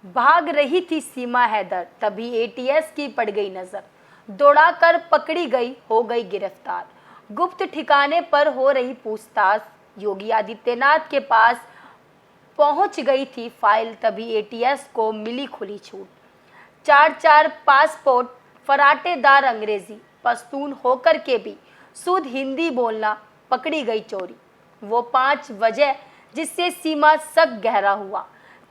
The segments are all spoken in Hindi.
भाग रही थी सीमा हैदर, तभी एटीएस की पड़ गई नजर। दौड़ाकर पकड़ी गई, हो गई गिरफ्तार। गुप्त ठिकाने पर हो रही पूछताछ, योगी आदित्यनाथ के पास पहुंच गई थी फाइल, तभी एटीएस को मिली खुली छूट। 4-4 पासपोर्ट, फराटेदार अंग्रेजी, पश्तून होकर के भी शुद्ध हिंदी बोलना, पकड़ी गई चोरी। वो 5 वजह जिससे सीमा शक गहरा हुआ।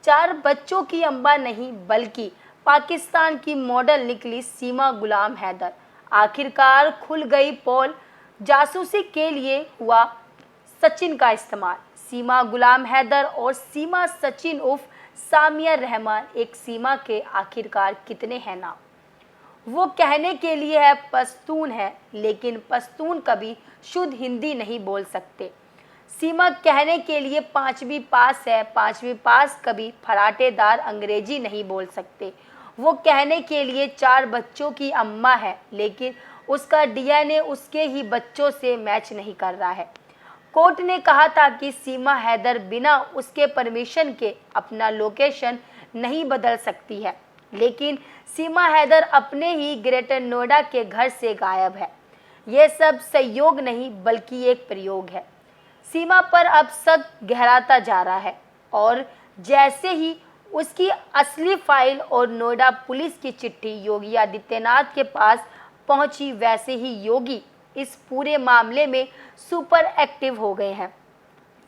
4 बच्चों की अम्बा नहीं बल्कि पाकिस्तान की मॉडल निकली सीमा गुलाम हैदर। आखिरकार खुल गई पोल, जासूसी के लिए हुआ सचिन का इस्तेमाल। सीमा गुलाम हैदर और सीमा सचिन उर्फ सामिया रहमान, एक सीमा के आखिरकार कितने हैं नाम। वो कहने के लिए है पश्तून है, लेकिन पश्तून कभी शुद्ध हिंदी नहीं बोल सकते। सीमा कहने के लिए 5वीं पास है, 5वीं पास कभी फराटेदार अंग्रेजी नहीं बोल सकते। वो कहने के लिए 4 बच्चों की अम्मा है, लेकिन उसका डीएनए उसके ही बच्चों से मैच नहीं कर रहा है। कोर्ट ने कहा था कि सीमा हैदर बिना उसके परमिशन के अपना लोकेशन नहीं बदल सकती है, लेकिन सीमा हैदर अपने ही ग्रेटर नोएडा के घर से गायब है। यह सब संयोग नहीं बल्कि एक प्रयोग है। सीमा पर अब शक गहराता जा रहा है और जैसे ही उसकी असली फाइल और नोएडा पुलिस की चिट्ठी योगी आदित्यनाथ के पास पहुंची, वैसे ही योगी इस पूरे मामले में सुपर एक्टिव हो गए हैं।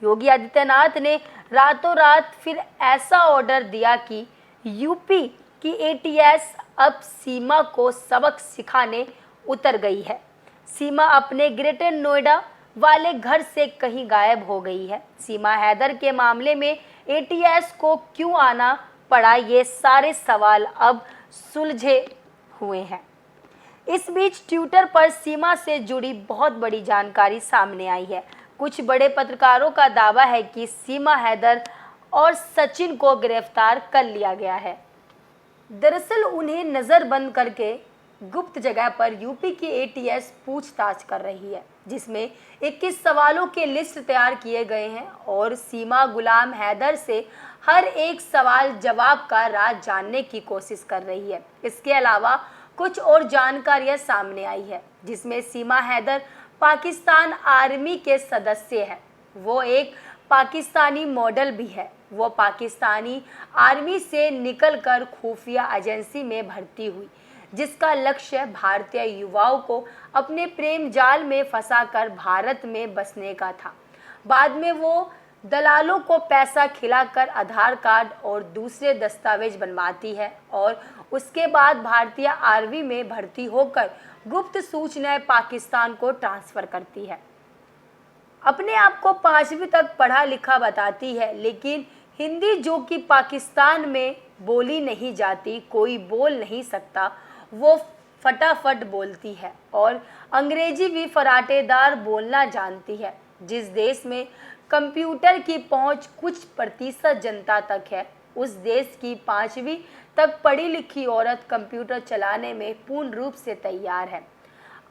योगी आदित्यनाथ ने रातों रात फिर ऐसा ऑर्डर दिया कि यूपी की एटीएस अब सीमा को सबक सिखाने उतर गई है। सीमा अपने ग्रेटर नोएडा वाले घर से कहीं गायब हो गई है। सीमा हैदर के मामले में एटीएस को क्यों आना पड़ा, ये सारे सवाल अब सुलझे हुए हैं। इस बीच ट्विटर पर सीमा से जुड़ी बहुत बड़ी जानकारी सामने आई है। कुछ बड़े पत्रकारों का दावा है कि सीमा हैदर और सचिन को गिरफ्तार कर लिया गया है। दरअसल उन्हें नज़रबंद करके गुप्त जगह पर यूपी की एटीएस पूछताछ कर रही है, जिसमें 21 सवालों के लिस्ट तैयार किए गए हैं और सीमा गुलाम हैदर से हर एक सवाल जवाब का राज जानने की कोशिश कर रही है। इसके अलावा कुछ और जानकारियां सामने आई है, जिसमें सीमा हैदर पाकिस्तान आर्मी के सदस्य है। वो एक पाकिस्तानी मॉडल भी है। वो पाकिस्तानी आर्मी से निकलकर खुफिया एजेंसी में भर्ती हुई, जिसका लक्ष्य भारतीय युवाओं को अपने प्रेम जाल में फंसाकर भारत में बसने का था। बाद में वो दलालों को पैसा खिलाकर आधार कार्ड और दूसरे दस्तावेज बनवाती है और उसके बाद भारतीय आर्मी में भर्ती होकर गुप्त सूचनाएं पाकिस्तान को ट्रांसफर करती है। अपने आप को 5वीं तक पढ़ा लिखा बताती है, लेकिन हिंदी जो कि पाकिस्तान में बोली नहीं जाती, कोई बोल नहीं सकता, वो फटाफट बोलती है और अंग्रेजी भी फराटेदार बोलना जानती है। जिस देश में कंप्यूटर की पहुंच कुछ प्रतिशत जनता तक है, उस देश की 5वीं तक पढ़ी लिखी औरत कंप्यूटर चलाने में पूर्ण रूप से तैयार है।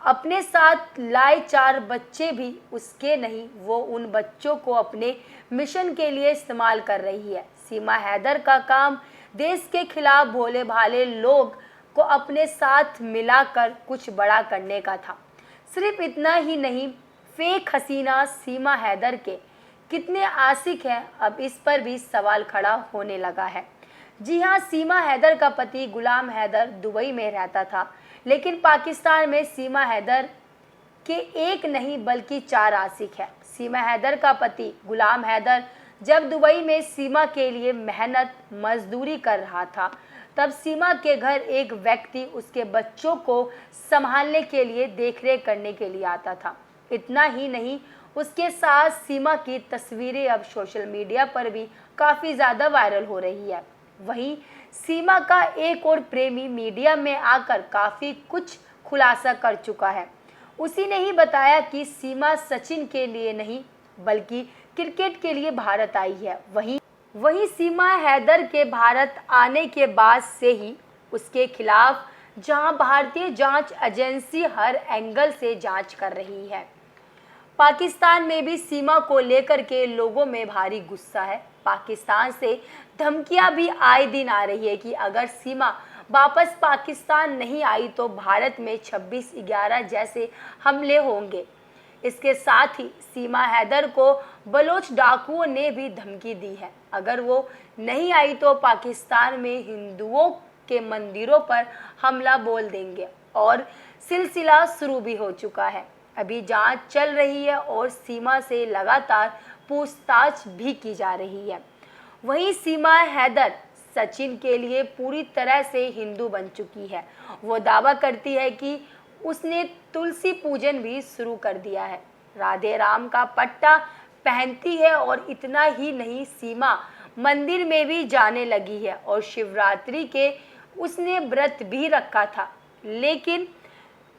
अपने साथ लाए 4 बच्चे भी उसके नहीं, वो उन बच्चों को अपने मिशन के लिए इस्तेमाल कर रही है। सीमा हैदर का काम देश के खिलाफ भोले भाले लोग को अपने साथ मिलाकर कुछ बड़ा करने का था। सिर्फ इतना ही नहीं, फेक हसीना सीमा हैदर के कितने आशिक हैं, अब इस पर भी सवाल खड़ा होने लगा है। जी हाँ, सीमा हैदर का पति गुलाम हैदर दुबई में रहता था, लेकिन पाकिस्तान में सीमा हैदर के एक नहीं बल्कि 4 आशिक हैं। सीमा हैदर का पति गुलाम हैदर जब दुबई में सीमा के लिए मेहनत मजदूरी कर रहा था, तब सीमा के घर एक व्यक्ति उसके बच्चों को संभालने के लिए देखरेख करने के लिए आता था। इतना ही नहीं, उसके साथ सीमा की तस्वीरें अब सोशल मीडिया पर भी काफ़ी ज़्यादा वायरल हो रही है। वहीं सीमा का एक और प्रेमी मीडिया में आकर काफ़ी कुछ खुलासा कर चुका है। उसी ने ही बताया कि सीमा सचिन के लिए नहीं बल्कि क्रिकेट के लिए भारत आई है। वहीं सीमा हैदर के भारत आने के बाद से ही उसके खिलाफ जहां भारतीय जांच एजेंसी हर एंगल से जांच कर रही है, पाकिस्तान में भी सीमा को लेकर के लोगों में भारी गुस्सा है। पाकिस्तान से धमकियां भी आए दिन आ रही है कि अगर सीमा वापस पाकिस्तान नहीं आई तो भारत में 26/11 जैसे हमले होंगे। इसके साथ ही सीमा हैदर को बलोच डाकुओं ने भी धमकी दी है, अगर वो नहीं आई तो पाकिस्तान में हिंदुओं के मंदिरों पर हमला बोल देंगे और सिलसिला शुरू भी हो चुका है। अभी जांच चल रही है और सीमा से लगातार पूछताछ भी की जा रही है। वहीं सीमा हैदर सचिन के लिए पूरी तरह से हिंदू बन चुकी है। वो दावा करती है कि उसने तुलसी पूजन भी शुरू कर दिया है, राधे राम का पट्टा पहनती है और इतना ही नहीं, सीमा मंदिर में भी जाने लगी है और शिवरात्रि के उसने व्रत भी रखा था। लेकिन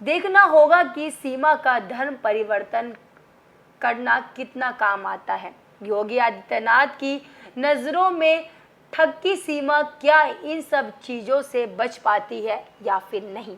देखना होगा कि सीमा का धर्म परिवर्तन करना कितना काम आता है। योगी आदित्यनाथ की नज़रों में ठग की सीमा क्या इन सब चीज़ों से बच पाती है या फिर नहीं।